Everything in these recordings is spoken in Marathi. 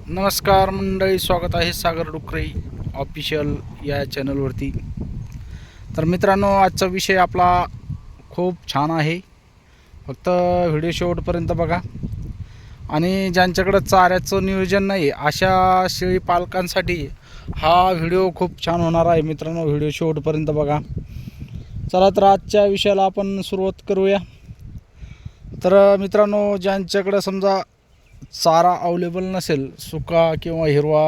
नमस्कार मंडळी, स्वागत आहे सागर डुकरे ऑफिशियल या चॅनलवरती. तर मित्रांनो, आजचा विषय आपला खूप छान आहे. फक्त व्हिडिओ शेवटपर्यंत बघा. आणि ज्यांच्याकडं चाऱ्याचं नियोजन नाही अशा शेळी पालकांसाठी हा व्हिडिओ खूप छान होणार आहे. मित्रांनो, व्हिडिओ शेवटपर्यंत बघा. चला तर आजच्या विषयाला आपण सुरुवात करूया. तर मित्रांनो, ज्यांच्याकडं समजा चारा अवेलेबल नसेल, सुका किंवा हिरवा,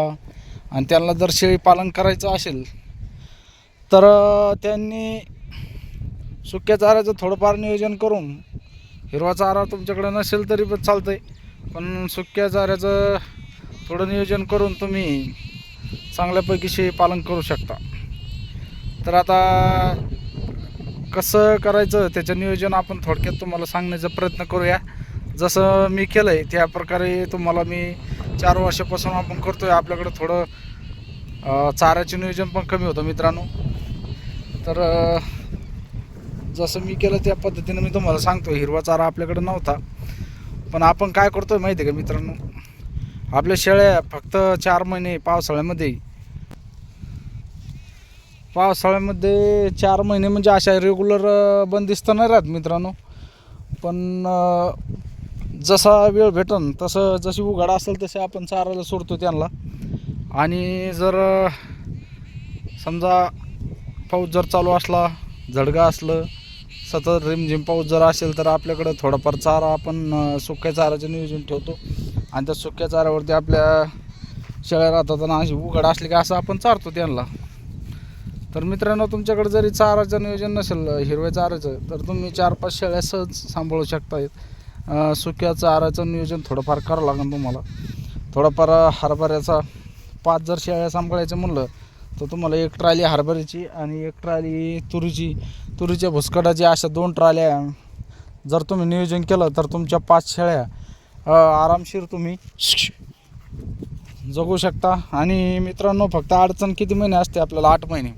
आणि त्यांना जर शेळी पालन करायचं असेल तर त्यांनी सुक्या चाऱ्याचं थोडंफार नियोजन करून, हिरवा चारा तुमच्याकडे नसेल तरी पण चालतं आहे, पण सुक्या चाऱ्याचं थोडं नियोजन करून तुम्ही चांगल्यापैकी शेळी पालन करू शकता. तर आता कसं करायचं त्याचं नियोजन आपण थोडक्यात तुम्हाला सांगण्याचा प्रयत्न करूया. जसं मी केलं आहे त्या प्रकारे तुम्हाला मी 4 वर्षापासून आपण करतो आहे. आपल्याकडं थोडं चाऱ्याचे नियोजन पण कमी होतं मित्रांनो. तर जसं मी केलं त्या पद्धतीनं मी तुम्हाला सांगतो. हिरवा चारा आपल्याकडं नव्हता, पण आपण काय करतो आहे माहिती आहे का मित्रांनो, आपल्या शेळ्या फक्त 4 महिने पावसाळ्यामध्ये 4 महिने म्हणजे अशा रेग्युलर बंदिस्त नाही राहत मित्रांनो. पण जसा वेळ भेटन तसं, जशी उघाड असेल तसे आपण चारायला सोडतो त्यांना. आणि जर समजा पाऊस जर चालू असला, झडगा असलं, सतत रिमझिम पाऊस जर असेल तर आपल्याकडं थोडाफार चारा आपण सुक्या चाऱ्याचं नियोजन ठेवतो. आणि त्या सुक्या चाऱ्यावरती आपल्या शेळ्या राहतात आणि अशी उघाड असली की असं आपण चारतो त्यांना. तर मित्रांनो, तुमच्याकडे जरी चाराचं नियोजन नसेल हिरव्या चाऱ्याचं, तर तुम्ही 4-5 शेळ्या सहज सांभाळू शकता. सुक्या चाऱ्याचं नियोजन थोडंफार करावं लागेल तुम्हाला. थोडाफार हरभऱ्याचा 5 जर शेळ्या सांभाळायचं म्हणलं तर तुम्हाला 1 ट्रॉली हरभऱ्याची आणि 1 ट्रॉली तुरीच्या भुसकटाची, अशा 2 ट्रॉल्या जर तुम्ही नियोजन केलं तर तुमच्या 5 शेळ्या आरामशीर तुम्ही जगू शकता. आणि मित्रांनो, फक्त अडचण किती महिने असते आपल्याला? 8 महिने.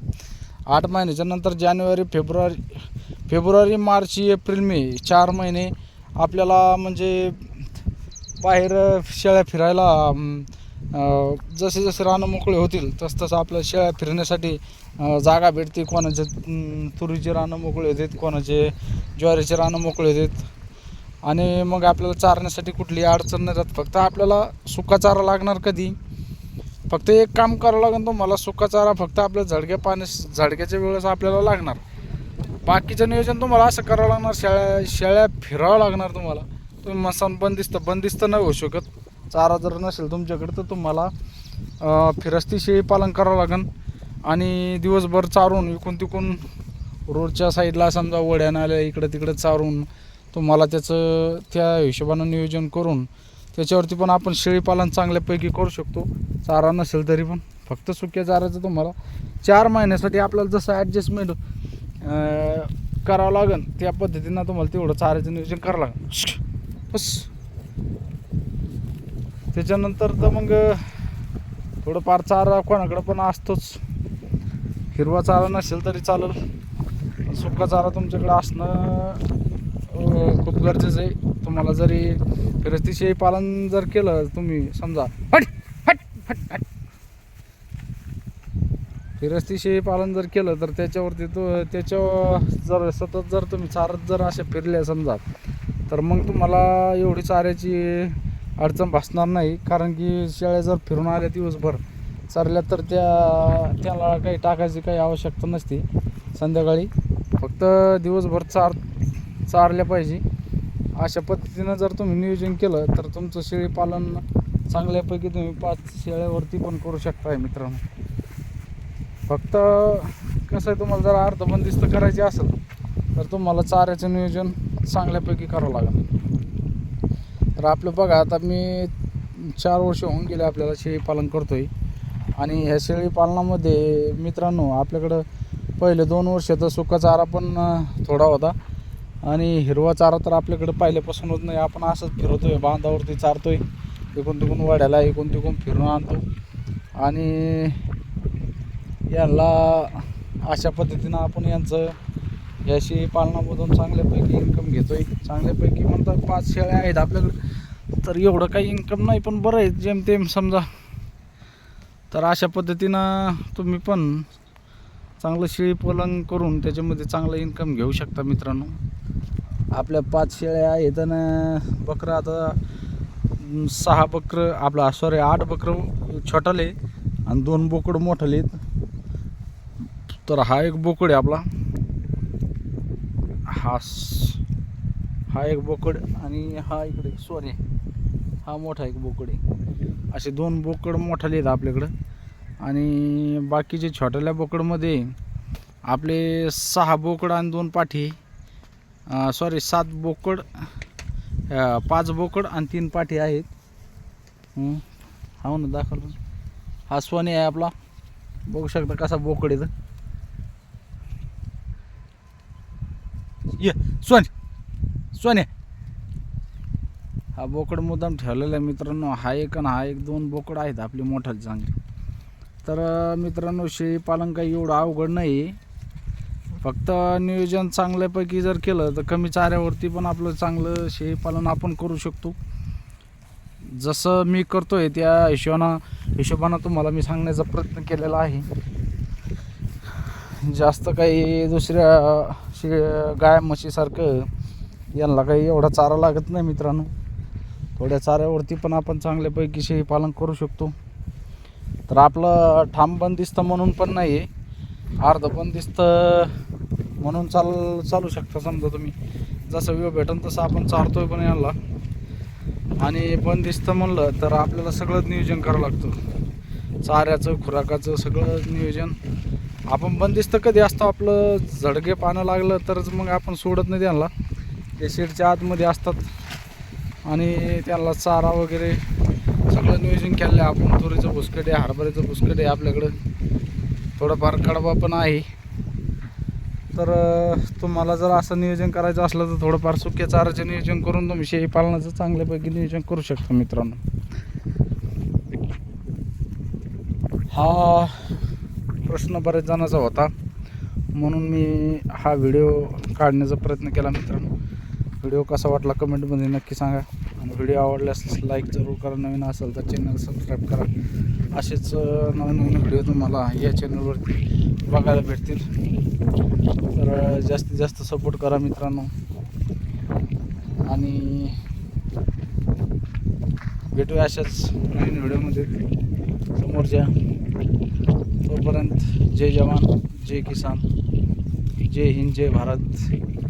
8 महिन्याच्या नंतर जानेवारी, फेब्रुवारी, मार्च, एप्रिल, मे 4 महिने आपल्याला म्हणजे बाहेर शेळ्या फिरायला, जसे जसे रानं मोकळे होतील तसं आपल्या शेळ्या फिरण्यासाठी जागा भेटते. कोणाचे तुरीचे रानं मोकळे होतात, कोणाचे ज्वारीचे रानं मोकळे होतात. आणि मग आपल्याला चारण्यासाठी कुठली अडचण नाही राहत. फक्त आपल्याला सुका चारा लागणार कधी? फक्त एक काम करावं लागेल तुम्हाला. सुका चारा फक्त आपल्या झडक्याच्या वेळेस आपल्याला लागणार. बाकीचं नियोजन तुम्हाला असं करावं लागणार, शेळ्या फिरावं लागणार तुम्हाला. तुम्ही मसान बंदिस्त नाही होऊ शकत. चारा जर नसेल तुमच्याकडे तर तुम्हाला फिरस्ती शेळी पालन करावं लागेल. आणि दिवसभर चारून इकडून तिकडून रोडच्या साईडला समजा वड्यानं आल्या इकडं तिकडं चारून तुम्हाला त्याचं त्या हिशोबानं नियोजन करून त्याच्यावरती पण आपण शेळी पालन चांगल्यापैकी करू शकतो. चारा नसेल तरी पण फक्त सुक्या चाऱ्याचं तुम्हाला 4 महिन्यासाठी आपल्याला जसं ॲडजस्टमेंट करावं लागेल त्या पद्धतीनं तुम्हाला तेवढं चाऱ्याचं नियोजन करावं लागेल. बस. त्याच्यानंतर तर मग थोडंफार चारा कोणाकडं पण असतोच. हिरवा चारा नसेल तरी चालेल, सुका चारा तुमच्याकडे असणं खूप गरजेचं आहे. तुम्हाला जरी फिरस्ती शेळी पालन जर केलं तुम्ही, समजा फिरस्ती शेळी पालन जर केलं तर त्याच्यावरती त्याच्यावर जर सतत जर तुम्ही चारत जर अशा फिरल्या समजा, तर मग तुम्हाला एवढी चाऱ्याची अडचण भासणार नाही. कारण की शेळ्या जर फिरून आल्या दिवसभर चारल्या तर त्याला काही टाकायची काही आवश्यकता नसते. संध्याकाळी फक्त दिवसभर चारल्या पाहिजे. अशा पद्धतीनं जर तुम्ही नियोजन केलं तर तुमचं शेळी पालन चांगल्यापैकी तुम्ही 5 शेळ्यावरती पण करू शकताय मित्रांनो. फक्त कसं आहे, तुम्हाला जर अर्धबंदिस्त करायचे असेल तर तुम्हाला चाऱ्याचं नियोजन चांगल्यापैकी करावं लागेल. तर आपलं बघा, आता मी 4 वर्ष होऊन गेले आपल्याला शेळी पालन करतो आहे. आणि ह्या शेळी पालनामध्ये मित्रांनो, आपल्याकडं पहिले 2 वर्ष तर सुका चारा पण थोडा होता आणि हिरवा चारा तर आपल्याकडे पहिल्यापासून होत नाही. आपण असंच फिरवतोय, बांधावरती चारतोय, इकडून तिकडून वाड्याला इकडून तिकडून फिरून आणतो. आणि यांना अशा पद्धतीनं आपण या शेळी पालनामधून चांगल्यापैकी इन्कम घेतोय. चांगल्यापैकी म्हणतात 5 शेळ्या आहेत आपल्याकडे, तर एवढं काही इन्कम नाही, पण बरं आहे जेमतेम समजा. तर अशा पद्धतीनं तुम्ही पण चांगलं शेळी पालन करून त्याच्यामध्ये चांगलं इन्कम घेऊ शकता मित्रांनो. आपल्या 5 शेळ्या आहेत आणि बकरं आता 6 बकरं आपला 8 बकरं छोटाले आणि 2 बोकड मोठाले. तर हा एक बोकड आहे आपला, हा एक बोकड आणि हा इकडे सोने, हा मोठा एक बोकड आहे. असे 2 बोकड मोठाले आहेत आपल्याकडं. आणि बाकीचे छोट्याल्या बोकडमध्ये आपले 6 बोकड आणि 2 पाठी, 7 बोकड, 5 बोकड आणि 3 पाठी आहेत. हा ना दाखवलं. हा सोने आहे आपला, बघू शकता कसा बोकड आहे. ये सोने हा बोकड मुद्दाम ठेवलेला आहे मित्रांनो. हा एक आणि हा एक 2 बोकड आहेत आपले मोठाले चांगले. तर मित्रांनो शेळी पालन काही एवढं अवघड नाही, फक्त नियोजन चांगल्यापैकी जर केलं तर कमी चाऱ्यावरती पण आपलं चांगलं शेळी पालन आपण करू शकतो. जसं मी करतोय त्या हिशोबानं तुम्हाला मी सांगण्याचा प्रयत्न केलेला आहे. जास्त काही दुसऱ्या गाय म्हशीसारखं यांना काही एवढा चारा लागत नाही मित्रांनो. थोड्या चाऱ्यावरती पण आपण चांगल्यापैकी शेळी पालन करू शकतो. तर आपलं ठाम बंदिस्त म्हणून पण नाही आहे, अर्ध बंदिस्त म्हणून चालू शकता. समजा तुम्ही जसं वेळ भेटेल तसं आपण चारतोय पण यांना. आणि बंदिस्त म्हणलं तर आपल्याला सगळं नियोजन करावं लागतं, चाऱ्याचं खुराकाचं सगळं नियोजन. आपण बंदिस्त कधी असतं आपलं झडगे पानं लागलं तरच मग आपण सोडत नाही त्यांना. ते शेडच्या आतमध्ये असतात आणि त्यांना चारा वगैरे सगळं नियोजन केलं आहे आपण. तुरीचं भुसकट आहे, हरभऱ्याचं भुसकट आहे आपल्याकडं, थोडंफार कडबा पण आहे. तर तुम्हाला जर असं नियोजन करायचं असलं तर थोडंफार सुक्या चाराचं नियोजन करून तुम्ही शेळी पालनाचं चांगल्यापैकी नियोजन करू शकता मित्रांनो. हा प्रश्न बऱ्याच जणांचा होता म्हणून मी हा व्हिडिओ काढण्याचा प्रयत्न केला मित्रांनो. व्हिडिओ कसा वाटला कमेंटमध्ये नक्की सांगा. आणि व्हिडिओ आवडल्यास लाईक जरूर करा, नवीन असेल तर चॅनल सबस्क्राईब करा. असेच नवीन व्हिडिओ तुम्हाला या चॅनलवरती बघायला भेटतील. तर जास्तीत जास्त सपोर्ट करा मित्रांनो. आणि भेटूया अशाच नवीन व्हिडिओमध्ये समोरच्या. तोपर्यंत जय जवान, जय किसान, जय हिंद, जय भारत.